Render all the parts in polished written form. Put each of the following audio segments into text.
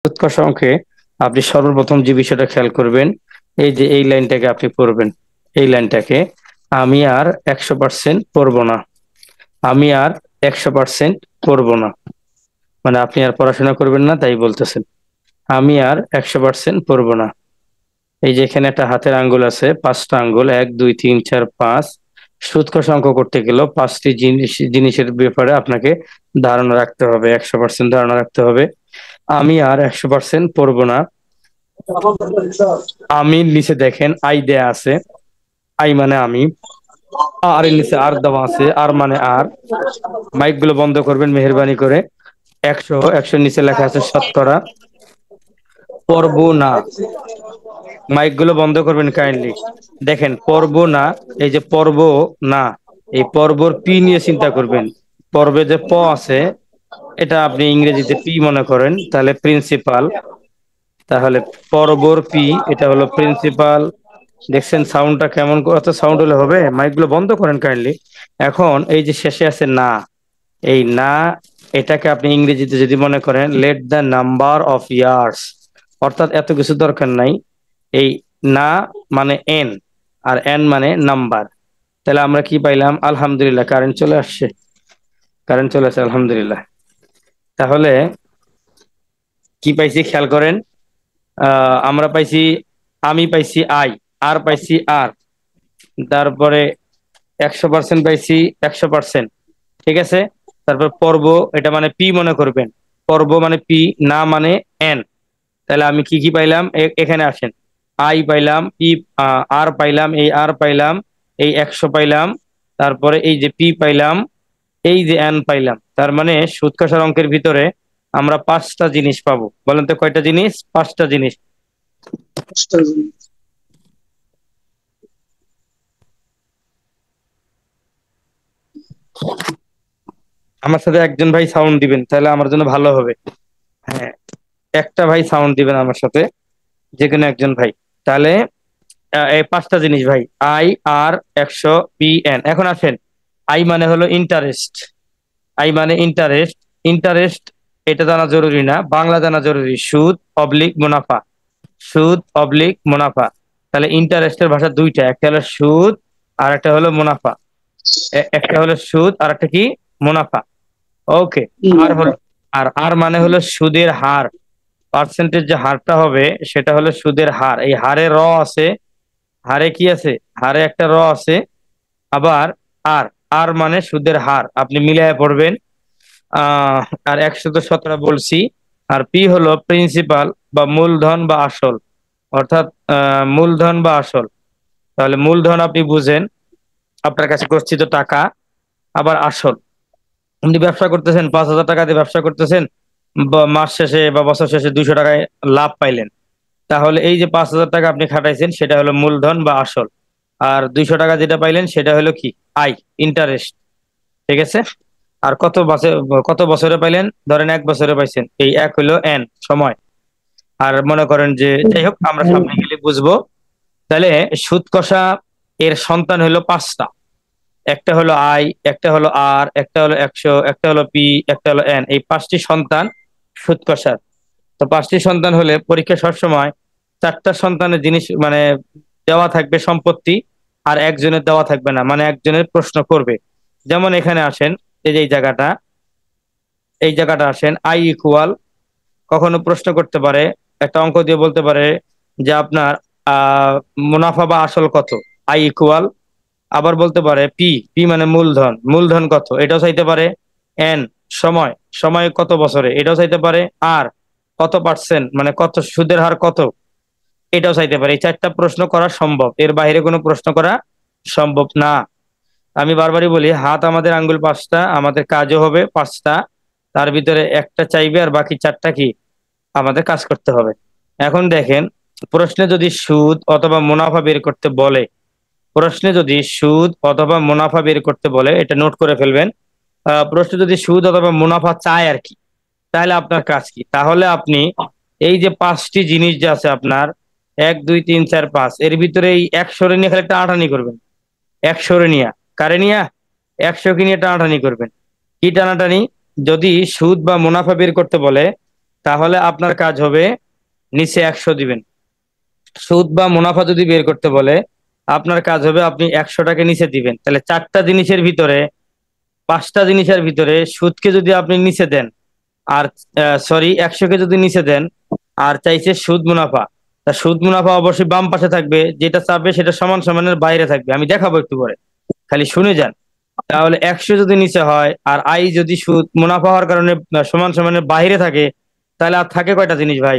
উৎকর্ষ অঙ্কে আপনি সর্বপ্রথম যে বিষয়টা খেয়াল করবেন, এই যে এই লাইনটাকে আপনি পড়বেন। এই লাইনটাকে আমি আর 100% পড়বো না। আমি আর 100% পড়বো না। মানে আপনি আর পড়াশোনা করবেন না তাই বলতেছেন। আমি আর 100% পড়বো না। এই যে এখানে একটা হাতের আঙ্গুল আছে, 5টা আঙ্গুল, 1 2 3 4 5। সুৎকর্ষ অঙ্ক করতে গেলেও 5টি জিনিসের ব্যাপারে আপনাকে ধারণা রাখতে হবে, 100% ধারণা রাখতে হবে। আমি আর 100% পড়বো না। আমি নিচে দেখেন আই দেয়া আছে। আই মানে আমি। আর এর নিচে আর দেওয়া আছে, আর মানে আর। মাইক গুলো বন্ধ করবেন মেহেরবানি করে। 100 নিচে লেখা আছে শতকরা। পর্ব না। মাইক গুলো বন্ধ করবেন কাইন্ডলি। দেখেন পর্ব না, এই যে পর্ব না, এই পর্বর পি নিয়ে চিন্তা করবেন। পর্বে যে প আছে, এটা আপনি ইংরেজিতে পি মনে করেন, তাহলে প্রিন্সিপাল। তাহলে পর্বর পি, এটা হলো প্রিন্সিপাল। দেখছেন সাউন্ডটা কেমন? কত সাউন্ড হলে হবে? মাইক গুলো বন্ধ করেন কাইন্ডলি। এখন এই যে শেষে আছে না, এই না, এটাকে আপনি ইংরেজিতে যদি মনে করেন let the number of years, অর্থাৎ এত কিছু দরকার নাই। এই না মানে এন, আর এন মানে নাম্বার। তাহলে আমরা কি পাইলাম? আলহামদুলিল্লাহ, কারেন্ট চলে আসছে। কারেন্ট চলে আসছে, আলহামদুলিল্লাহ। তাহলে কি পাইছি খেয়াল করেন। আমরা পাইছি, আমি পাইছি আই, আর পাইছি আর, তারপরে 100% পাইছি 100%। ঠিক আছে। তারপর পর্ব, এটা মানে পি মনে করবেন। পর্ব মানে পি, না মানে এন। তাহলে আমি কি কি পাইলাম? এখানে আসেন। আই পাইলাম, পি, আর পাইলাম, এই আর পাইলাম, এই 100 পাইলাম, তারপরে এই যে পি পাইলাম, এই যে এন পাইলাম। তার মানে সুদ কষার অঙ্কের ভিতরে আমরা 5টা জিনিস পাবো। বলেন তো কয়টা জিনিস? 5টা জিনিস। আমার সাথে একজন ভাই সাউন্ড দিবেন, তাহলে আমার জন্য ভালো হবে। হ্যাঁ, একটা ভাই সাউন্ড দিবেন আমার সাথে, যে কোনো একজন ভাই। তাহলে এই 5টা জিনিস ভাই। I, R, 100, P, N. এখন আসেন, আই মানে হলো ইন্টারেস্ট। আই মানে ইন্টারেস্ট। ইন্টারেস্ট এটা জানা জরুরি না, বাংলা জানা জরুরি। সুদ অবলিক মুনাফা। সুদ অবলিক মুনাফা। তাহলে ইন্টারেস্টের ভাষা দুইটা, একটা হলো সুদ আর একটা হলো মুনাফা। একটা হলো সুদ আর একটা কি? মুনাফা। ওকে। আর হলো, আর মানে হলো সুদের হার। পার্সেন্টেজ যে হারটা হবে সেটা হলো সুদের হার। এই হারে র আছে, হারে কি আছে? হারে একটা র আছে। আবার আর, আর মানে সুদের হার, আপনি মিলিয়ে পড়বেন। আহ আর 117 বলছি। আর পি হলো প্রিন্সিপাল বা মূলধন বা আসল, অর্থাৎ মূলধন বা আসল। তাহলে মূলধন আপনি বুঝেন, আপনার কাছে গচ্ছিত টাকা। আবার আসল, আপনি ব্যবসা করতেছেন, 5,000 টাকা দিয়ে ব্যবসা করতেছেন, মাস শেষে বা বছর শেষে 200 টাকায় লাভ পাইলেন। তাহলে এই যে 5,000 টাকা আপনি খাটাইছেন সেটা হলো মূলধন বা আসল। আর 200 টাকা যেটা পাইলেন সেটা হলো কি? I, interest. ঠিক আছে। আর কত বছরে পাইলেন? ধরেন 1 বছরে পাইছেন, এই এক হলো এন, সময়। আর মনে করেন যে, যাই হোক আমরা সামনে গেলে বুঝবো। তাহলে সুদ কষা এর সন্তান হলো 5টা। একটা হলো আই, একটা হলো আর, একটা হলো 100, একটা হলো পি, একটা হলো এন। এই 5টি সন্তান সুদ কষার। তো 5টি সন্তান হলে পরীক্ষা সবসময় 4টা সন্তানের জিনিস মানে দেওয়া থাকবে সম্পত্তি, আর একজনের দেওয়া থাকবে না, মানে একজনের প্রশ্ন করবে। যেমন এখানে আসেন, এই যে এই জায়গাটা আসেন, আই ইকুয়াল, কখনো প্রশ্ন করতে পারে, একটা অঙ্ক দিয়ে বলতে পারে যে আপনার আহ মুনাফা বা আসল কত? I equal. আবার বলতে পারে পি, পি মানে মূলধন, মূলধন কত? এটাও চাইতে পারে। এন, সময়, সময় কত বছরে? এটাও চাইতে পারে। আর কত পার্সেন্ট, মানে কত সুদের হার কত? এটাও চাইতে পারে। এই 4টা প্রশ্ন করা সম্ভব, এর বাইরে কোনো প্রশ্ন করা সম্ভব না। আমি বারবারই বলি, হাত আমাদের আঙ্গুল 5টা, আমাদের কাজও হবে 5টা। তার ভিতরে একটা চাইবে আর বাকি 4টা কি আমাদের কাজ করতে হবে। এখন দেখেন, প্রশ্নে যদি সুদ অথবা মুনাফা বের করতে বলে, প্রশ্নে যদি সুদ অথবা মুনাফা বের করতে বলে, এটা নোট করে ফেলবেন। প্রশ্নে যদি সুদ অথবা মুনাফা চায় আর কি, তাহলে আপনার কাজ কি? তাহলে আপনি এই যে 5টি জিনিস যে আছে আপনার, 1 2 3 4 5, এর ভিতরে এই 100 রে নিয়ে খালি টানাটানি করবেন। 100 রে নিয়ে, কারে নিয়ে? 100 কে নিয়ে টানাটানি করবেন। কি টানাটানি? যদি সুদ বা মুনাফা বের করতে বলে, তাহলে আপনার কাজ হবে নিচে 100 দিবেন। সুদ বা মুনাফা যদি বের করতে বলে আপনার কাজ হবে আপনি 100টাকে নিচে দিবেন। তাহলে চারটা জিনিসের ভিতরে, পাঁচটা জিনিসের ভিতরে সুদকে যদি আপনি নিচে দেন, আর সরি 100কে যদি নিচে দেন, আর চাইছে সুদ মুনাফা, তা সুদ মুনাফা অবশ্যই বাম পাশে থাকবে, যেটা চাপবে সেটা সমান সমানের বাইরে থাকবে। আমি দেখাবো একটু পরে, খালি শুনে যান। তাহলে 100 যদি নিচে হয় আর আই যদি সুদ মুনাফা হওয়ার কারণে সমান সমানের বাইরে থাকে, তাহলে আর থাকে কয়টা জিনিস ভাই?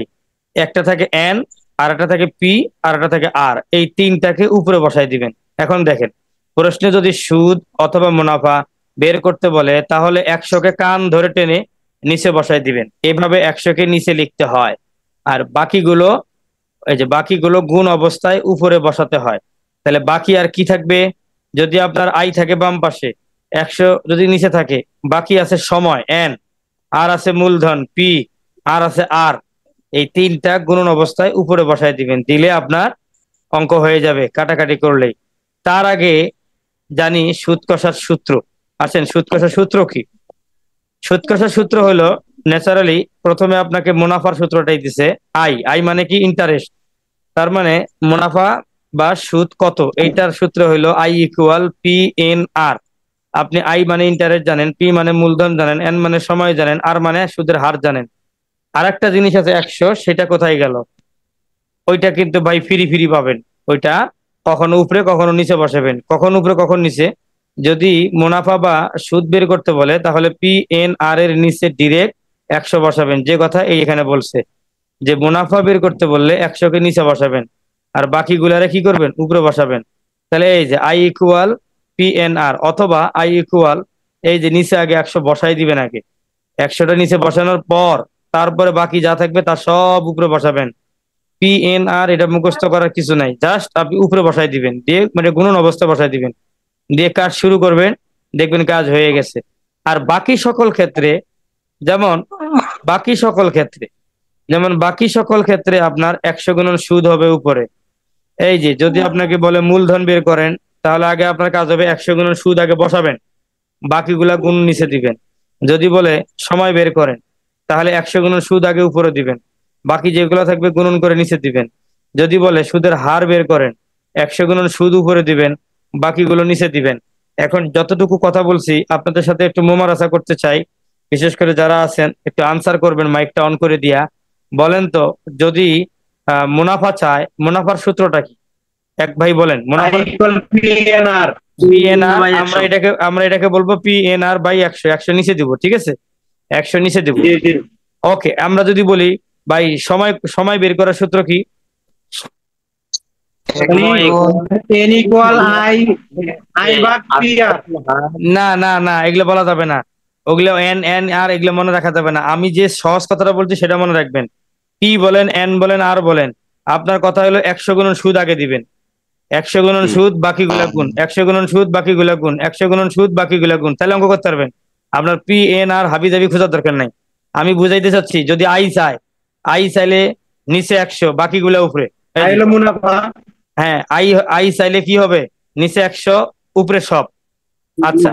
একটা থাকে এন, আর একটা থাকে পি, আর একটা থাকে আর। এই তিনটাকে উপরে বসাই দিবেন। এখন দেখেন, প্রশ্নে যদি সুদ অথবা মুনাফা বের করতে বলে তাহলে 100কে কান ধরে টেনে নিচে বসাই দিবেন। এভাবে 100কে নিচে লিখতে হয়। আর বাকিগুলো, এই যে বাকিগুলো গুণ অবস্থায় উপরে বসাতে হয়। তাহলে বাকি আর কি থাকবে? যদি আপনার আই থাকে বাম পাশে, 100 যদি নিচে থাকে, বাকি আছে সময় এন, আর আছে মূলধন পি, আর আছে আর। এই তিনটা গুণন অবস্থায় উপরে বসায় দিবেন, দিলে আপনার অঙ্ক হয়ে যাবে কাটাকাটি করলেই। তার আগে জানি সুদ কষার সূত্র। আসেন, সুদ কষার সূত্র কি? সুদ কষার সূত্র হলো, ন্যাচারালি প্রথমে আপনাকে মুনাফার সূত্রটাই দিছে। আই, আই মানে কি? ইন্টারেস্ট। তার মানে মুনাফা বা সুদ কত, এইটার সূত্র হলো আই ইকুয়াল পি এন আর। আপনি আই মানে ইন্টারেস্ট জানেন, পি মানে মূলধন জানেন, এন মানে সময় জানেন, আর মানে সুদের হার জানেন। আর একটা জিনিস আছে 100, সেটা কোথায় গেল? ওইটা কিন্তু ভাই ফ্রি ফ্রি পাবেন। ওইটা কখনো উপরে কখনো নিচে বসাবেন, কখন উপরে কখন নিচে। যদি মুনাফা বা সুদ বের করতে বলে তাহলে পি এন আর এর নিচে ডিরেক্ট 100 বসাবেন। যে কথা এই এখানে বলছে যে মুনাফা বের করতে বললে 100কে নিচে বসাবেন, আর বাকিগুলারে কি করবেন? উপরে বসাবেন। তাহলে এই যে আই ইকুয়াল পি এন আর, অথবা আই ইকুয়াল, এই যে নিচে আগে 100 বসাই দিবেন। আগে 100টা নিচে বসানোর পর তারপরে বাকি যা থাকবে তার সব উপরে বসাবেন। পি এন আর এটা মুখস্থ করার কিছু নাই, জাস্ট আপনি উপরে বসাই দিবেন, দিয়ে মানে গুণন অবস্থা বসাই দিবেন, দিয়ে কাজ শুরু করবেন, দেখবেন কাজ হয়ে গেছে। আর বাকি সকল ক্ষেত্রে, যেমন বাকি সকল ক্ষেত্রে বাকি সকল ক্ষেত্রে আপনার 100 গুণন সুদ হবে উপরে। এই যে যদি আপনাকে বলে মূলধন বের করেন, তাহলে আগে আপনার কাজ হবে 100 গুণন সুদ আগে বসাবেন, বাকিগুলা গুণ নিচে দিবেন। যদি বলে সময় বের করেন, তাহলে 100 গুণন সুদ আগে উপরে দিবেন, বাকি যেগুলো থাকবে গুণন করে নিচে দিবেন। যদি বলে সুদের হার বের করেন, 100 গুণন সুদ উপরে দিবেন, বাকিগুলো নিচে দিবেন। এখন যতটুকু কথা বলছি আপনাদের সাথে একটু মোমারাসা করতে চাই, বিশেষ করে যারা আছেন একটু আনসার করবেন মাইকটা অন করে দিয়া। বলেন তো, যদি মুনাফা চায়, মুনাফার সূত্রটা কি? এক ভাই বলেন মুনাফার। পিএনআর, আমরা এটাকে বলবো পিএনআর বাই 100। 100 নিচে দিব, ঠিক আছে? 100 নিচে দিব। ওকে, আমরা যদি বলি ভাই সময়, সময় বের করার সূত্র কি? না না না, এগুলো বলা যাবে না। ওগুলো এন এন আর এগুলো মনে রাখা যাবে না। আমি যে সহজ কথাটা বলছি সেটা মনে রাখবেন। পি বলেন, এন বলেন, আর বলেন, আপনার কথা হলো 100 গুণন সুদ আগে দিবেন। 100 গুণন সুদ বাকিগুলা গুণ, 100 গুণন সুদ বাকিগুলা গুণ, 100 গুণন সুদ বাকিগুলা গুণ, তাহলে অঙ্ক করতে পারবেন। আপনার পি এন আর হাবি জাবি খোঁজার দরকার নাই। আমি বুঝাইতে চাচ্ছি, যদি আই চায়, আই চাইলে নিচে 100 বাকিগুলা উপরে। হ্যাঁ, আই, আই চাইলে কি হবে? নিচে 100 উপরে সব। আচ্ছা,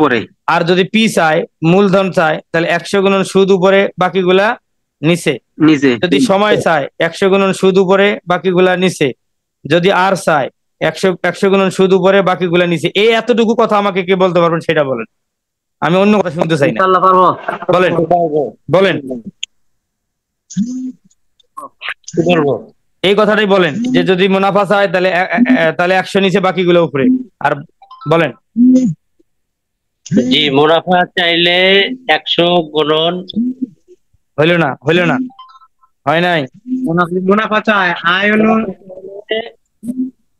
আর যদি পি চায়, মূলধন চায়, তাহলে 100 গুণন সুদ উপরে বাকিগুলা নিচে। যদি সময় চায়, 100 গুণন সুদ উপরে বাকিগুলা নিচে। যদি আর চায়, 100 গুণন সুদ উপরে বাকিগুলা নিচে। এই এতটুকু কথা আমাকে কে বলতে পারবেন সেটা বলেন, আমি অন্য কথা শুনতে চাই না। বলেন বলেন, এই কথাটাই বলেন যে যদি মুনাফা চায় তাহলে তাহলে 100 নিচে বাকিগুলো উপরে। আর বলেন। জি, মুনাফা চাইলে 100 গুণন। হইল না, হইল না, হয় নাই। মুনাফা চায় আয় হলো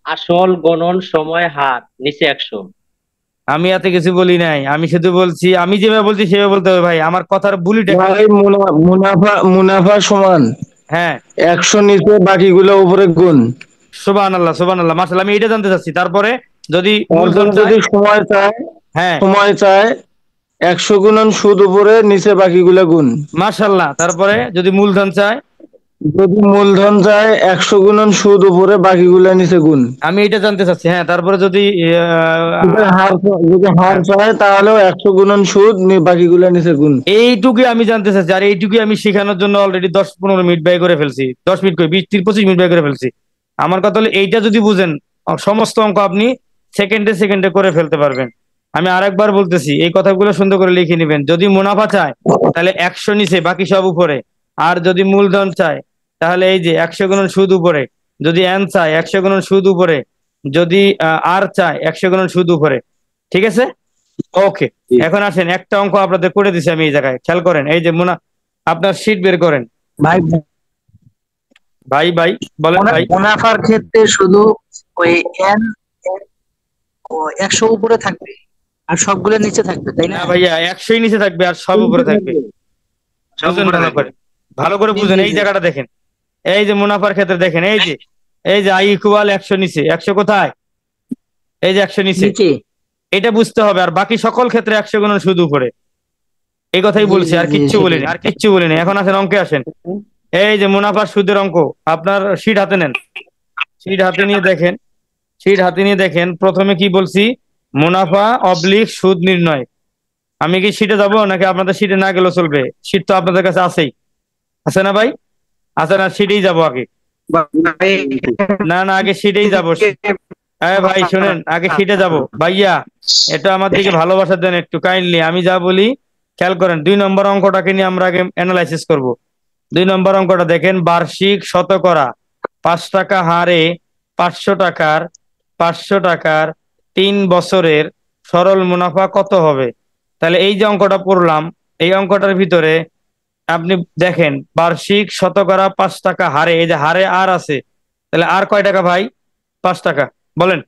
আসল গুণন সময় হার, নিচে 100। আমি এত কিছু বলি নাই, আমি শুধু বলছি, আমি যেভাবে বলছি সেভাবে বলতে হবে ভাই। আমার কথার বুলিটা মুনাফা, মুনাফা সমান হ্যাঁ 100 নিচে বাকিগুলো উপরে গুণ। সুবহানাল্লাহ, সুবহানাল্লাহ, মাশাআল্লাহ। আমি এটা জানতে চাচ্ছি। তারপরে যদি মূলধন যদি চায়, সময় চায়, হ্যাঁ সময় চায় 100 গুণন সুদ উপরে নিচে বাকিগুলো গুণ। মাশাআল্লাহ। তারপরে যদি মূলধন চায়, যদি মূলধন চায় 100 গুণন সুদ উপরে বাকিগুলা নিচে গুণ। আমি এটা জানতে চাচ্ছি। হ্যাঁ, তারপরে যদি যদি হার চায় তাহলেও 100 গুণন সুদ বাকিগুলা নিচে গুণ। এইটুকুই আমি জানতে চাচ্ছি, আর এইটুকুই আমি শেখানোর জন্য অলরেডি 10-15 মিনিট ব্যয় করে ফেলছি, 10 মিনিট করে 20-25 মিনিট ব্যয় করে ফেলছি। আমার কথা হলো এইটা যদি বুঝেন, সমস্ত অঙ্ক আপনি সেকেন্ডে সেকেন্ডে করে ফেলতে পারবেন। আমি আরেকবার বলতেছি, এই কথাগুলো সুন্দর করে লিখে নেবেন। যদি মুনাফা চায় তাহলে 100 নিচে, বাকি সব উপরে। আর যদি মূলধন চায় তাহলে এই যে 100 গুণন সুদ উপরে। যদি এন চায় 100 গুণন সুদ উপরে। যদি আর চায় 100 গুণন সুদ উপরে। ঠিক আছে, ওকে। এখন আসেন, একটা অঙ্ক আপনাদের করে দিছি আমি এই জায়গায়, খেয়াল করেন। এই যে আপনার শীট বের করেন। ভাই ভাই ভাই বলেন ভাই। মুনাফার ক্ষেত্রে শুধু ওই এন 100 উপরে থাকবে আর সবগুলো নিচে থাকবে, তাই না না? ভাইয়া, 100ই নিচে থাকবে আর সব উপরে থাকবে। বুঝুন ভালো করে, ভালো করে জি বুঝেন। জি এই জি। জায়গাটা দেখেন, এই যে মুনাফার ক্ষেত্রে দেখেন, এই যে আই ইকুয়াল 100 নিচে, 100 কোথায়? এই যে 100 নিচে, নিচে। এটা বুঝতে হবে। আর বাকি সকল ক্ষেত্রে 100 গুণন শুধু উপরে। এই কথাই জি বলছি, জি আর জি কিচ্ছু সেটাই। বলিনি, আর কিচ্ছু বলিনি। এখন আসেন, অঙ্কে আসেন। এই যে মুনাফার সুদের অঙ্ক, আপনার শীট হাতে নেন। শীট হাতে নিয়ে দেখেন, শীট হাতে নিয়ে দেখেন, প্রথমে কি বলছি? মুনাফা অবলিক সুদ নির্ণয়। আমি কি শীটে যাব নাকি আপনাদের শীটে না গেলেও চলবে? শীট তো আপনাদের কাছে আছেই, আছে না ভাই? আছে না? শীটেই যাব আগে। ভাই না না, আগে শীটেই যাব। হ্যাঁ ভাই শুনেন, আগে শীটে যাব। ভাইয়া, এটা আমার দিকে ভালোবাসা দেন একটু কাইন্ডলি। আমি যা বলি খেয়াল করেন। 2 নম্বর অঙ্কটাকে নিয়ে আমরা আগে অ্যানালাইসিস করব। 2 নম্বর অঙ্কটা দেখেন, বার্ষিক শতকরা 5 টাকা হারে 500 টাকার 500 টাকার 3 বছরের সরল মুনাফা কত হবে? তাহলে এই যে অঙ্কটা পড়লাম, এই অঙ্কটার ভিতরে আপনি দেখেন, বার্ষিক শতকরা 5 টাকা হারে, এই যে হারে আর আছে, তাহলে আর কয় টাকা ভাই? 5 টাকা। বলেন,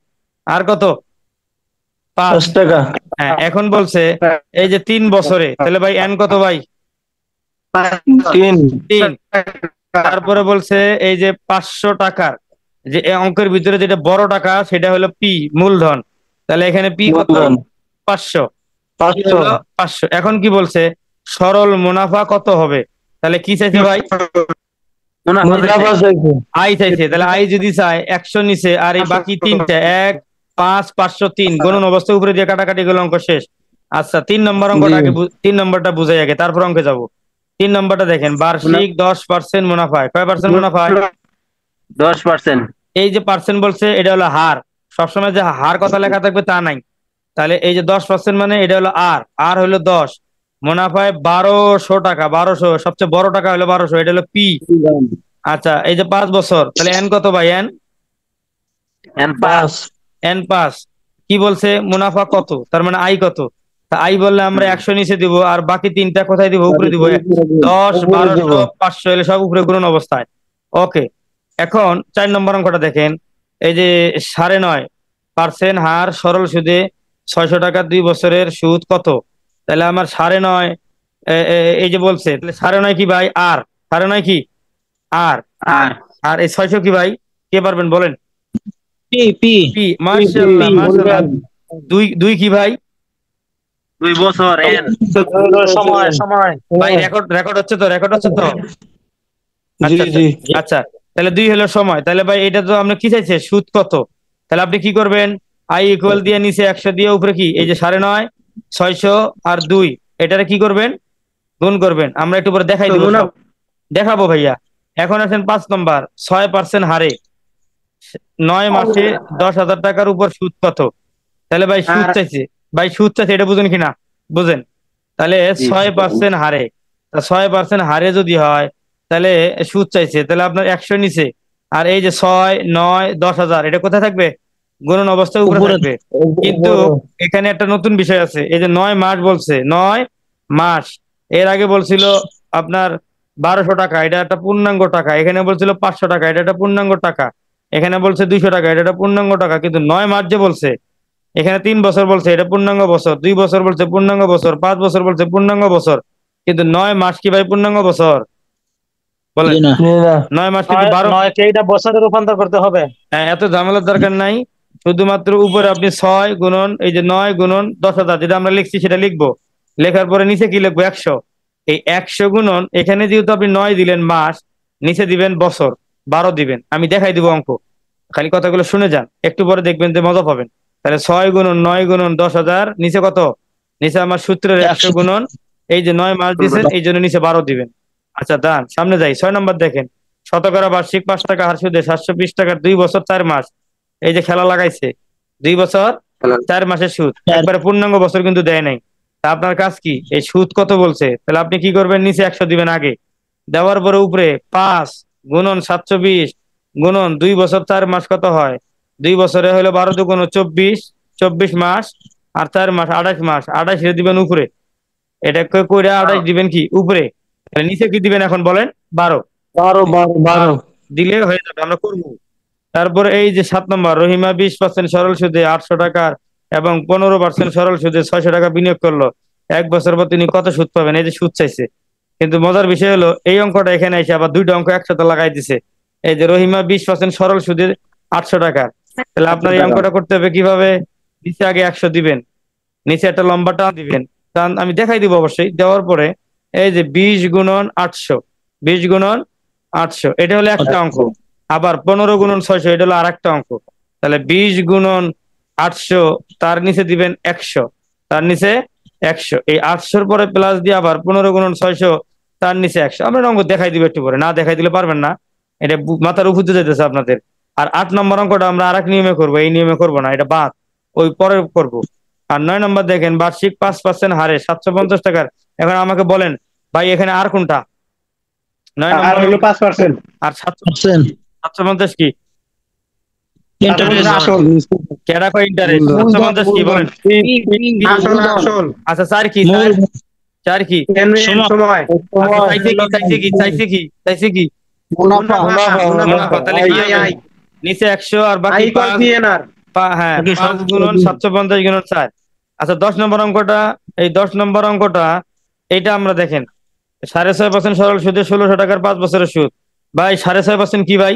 আর কত? 5। 5 টাকা। হ্যাঁ, এখন বলছে এই যে 3 বছরে, তাহলে ভাই এন কত ভাই? 3। 3। তারপরে বলছে এই যে 500 টাকার, যে এই অঙ্কের ভিতরে যেটা বড় টাকা সেটা হলো পি, মূলধন। তাহলে এখানে পি কত? মূলধন 500। কি 500। হলো? 500। এখন কি বলছে? সরল মুনাফা কত হবে? তাহলে কি চাইছে ভাই? মুনাফা চাইছে। আই চাইছে। তাহলে আই যদি চায় 100 নিচে, আর এই বাকি তিনটা 1, 5, 503 গণন অবস্থা উপরে দিয়ে কাটাকাটি গেলে অঙ্ক শেষ। আচ্ছা, 3 নম্বর জি। অঙ্কটা আগে 3 নম্বরটা বুঝাই আগে, তারপর অঙ্কে যাব। 3 নম্বরটা দেখেন, বার্ষিক 10% মুনাফায়, কয় পার্সেন্ট মুনাফায়? 10%। এই যে পার্সেন্ট বলছে, এটা হলো হার। সবসময় যে হার কথা লেখা থাকবে তা নাই। তাহলে এই যে 10% মানে এটা হলো আর, আর হলো 10। মুনাফায় 1200 টাকা, 1200, সবচেয়ে বড় টাকা হলো 1200, এটা হলো পি। আচ্ছা, এই যে 5 বছর, তাহলে এন কত ভাই? N N 5। 5। এন 5। কি বলছে? মুনাফা কত, তার মানে আই কত। তা আই বললে আমরা 100 নিচে দিব, আর বাকি তিনটা কোথায় দিব? উপরে দিব। 10, উপরে দেব। 1200, 500 এলে সব উপরে গুণন অবস্থায়। ওকে। এখন 4 নম্বর অঙ্কটা দেখেন, এই যে 9.5% হার সরল সুদে 600 টাকা 2 বছরের সুদ কত? তাহলে আমার 9.5, এই যে বলছে, তাহলে 9.5 কি ভাই? আর 9.5 কি? আর আর আর এই 600 কি ভাই? কে পারবেন বলেন? P P. পি। মাশাআল্লাহ, মাশাআল্লাহ। দুই দুই কি ভাই? 2 বছর এন। সময় সময়। ভাই রেকর্ড রেকর্ড হচ্ছে তো? রেকর্ড হচ্ছে তো? জি আচ্ছা আচ্ছা জি। আচ্ছা। তাহলে 2 হলো সময়। তাহলে ভাই এটা তো আমরা কি চাইছে? সুদ কত? তাহলে আপনি কি করবেন? আই ইকুয়াল দিয়ে নিচে 100 দিয়ে উপরে কি? এই যে 9.5, 600 আর 2, এটারে কি করবেন? গুণ করবেন। আমরা একটু পরে দেখাই দিব, সব দেখাবো ভাইয়া। এখন আছেন 5 নম্বর, 6% হারে 9 মাসে 10,000 টাকার উপর সুদ কত? তাহলে ভাই সুদ চাইছে, ভাই সুদ চাইছে, এটা বুঝেন কিনা? বুঝেন। তাহলে 6% হারে, 6% হারে যদি হয়, তাহলে সুদ চাইছে, তাহলে আপনার 100 নিচে, আর এই যে 6, 9, 10,000, এটা কোথায় থাকবে? গুণন অবস্থায় উপরে উপরে। থাকবে। কিন্তু এখানে একটা নতুন বিষয় আছে। এই যে 9 মাস বলছে, 9 মাস। এর আগে বলছিল আপনার 1200 টাকা, এটা একটা পূর্ণাঙ্গ টাকা। এখানে বলছিল 500 টাকা, এটা একটা পূর্ণাঙ্গ টাকা। এখানে বলছে 200 টাকা, এটা একটা পূর্ণাঙ্গ টাকা। কিন্তু 9 মাস যে বলছে, এখানে 3 বছর বলছে, এটা পূর্ণাঙ্গ বছর। 2 বছর বলছে পূর্ণাঙ্গ বছর। 5 বছর বলছে পূর্ণাঙ্গ বছর। কিন্তু 9 মাস কি ভাই পূর্ণাঙ্গ বছর? বলেন। জি না। 9 মাস কিন্তু 12। নয়কে এটা বছরে রূপান্তর করতে হবে। হ্যাঁ, এত ঝামেলার দরকার নাই। শুধুমাত্র উপরে আপনি 6 গুণন, এই যে 9 গুণন 10,000, যেটা আমরা লিখছি সেটা লিখবো। লেখার পরে নিচে কি লিখবো? 100। এই 100 গুণন, এখানে যেহেতু আপনি 9 দিলেন মাস, নিচে দিবেন বছর, 12 দিবেন। আমি দেখাই দিব অঙ্ক, খালি কথাগুলো শুনে যান, একটু পরে দেখবেন যে মজা পাবেন। তাহলে 6 গুণন 9 গুণন 10,000, নিচে কত? নিচে আমার সূত্রের 100 গুণন, এই যে 9 মাস দিয়েছেন এই জন্য নিচে 12 দিবেন। আচ্ছা দান, সামনে যাই। 6 নম্বর দেখেন, শতকরা বার্ষিক 5 টাকা হার সুদে 720 টাকার 2 বছর 4 মাস। এই যে খেলা লাগাইছে, 2 বছর 4 মাসের সুদ, একবারে পূর্ণাঙ্গ বছর কিন্তু দেয় নাই। তা আপনার কাজ কি? এই সুদ কত বলছে, তাহলে আপনি কি করবেন? নিচে 100 দিবেন আগে, দেওয়ার পরে উপরে 5 গুণন 720 গুণন 2 বছর 4 মাস কত হয়? 2 বছরে হলো 12 2 গুণ 24, 24 মাস আর 4 মাস 28 মাস, 28 দিবেন উপরে। এটাকে করে 28 দিবেন কি উপরে, তাহলে নিচে কি দিবেন এখন বলেন? 12। 12 দিলে হয়ে যাবে, আমরা করবো। তারপর এই যে 7 নম্বর, রহিমা 20% সরল সুদে 800 টাকার এবং 15% সরল সুদে 600 টাকা বিনিয়োগ করলো। 1 বছর পর তিনি কত সুদ পাবেন? এই যে সুদ চাইছে। কিন্তু মজার বিষয় হলো এই অঙ্কটা এখানে এসে আবার দুইটা অঙ্ক একসাথে লাগাই দিছে। এই যে রহিমা 20% সরল সুদে 800 টাকা, তাহলে আপনার এই অঙ্কটা করতে হবে কিভাবে? নিচে আগে 100 দিবেন, নিচে একটা লম্বা টান দিবেন, টান আমি দেখাই দিব অবশ্যই। দেওয়ার পরে এই যে 20 গুণন 800, 20 গুণন 800, এটা হলো একটা অঙ্ক। আবার 15 গুণন 600, এটা হলো আর একটা অঙ্ক। তাহলে 20 গুণন 800, তার নিচে দিবেন 100, তার নিচে 100, এই 800-র পরে প্লাস দিয়ে আবার 15 গুণন 600, তার নিচে 100। আমরা অঙ্ক দেখাই দিব একটু পরে, না দেখাই দিলে পারবেন না, এটা মাথার উপর দিয়ে যেতেছে আপনাদের। আর 8 নম্বর অঙ্কটা আমরা আরেক নিয়মে করবো, এই নিয়মে করবো না, এটা বাদ, ওই পরে করব। আর 9 নম্বর দেখেন, বার্ষিক 5% হারে 750 টাকার। এখন আমাকে বলেন ভাই এখানে আর কোনটা? 9 আর নম্বর হলো 5%। আর 750 কি? আসল কেডা কয় ইন্টারেস্ট? 750 কি বলেন? আসল আচ্ছা স্যার কি? স্যার কি? সময় আচ্ছা, চাইছে কি? মুনাফা মুনাফা। তাহলে কি হবে? নিচে 100 আর বাকি 5, হ্যাঁ 5 গুণন 750 গুণন 4। আচ্ছা 10 নম্বর অঙ্কটা, এই 10 নম্বর অঙ্কটা এইটা আমরা দেখেন, 6.5% সরল সুদে 1600 টাকার 5 বছরের সুদ। ভাই 6.5% কি ভাই?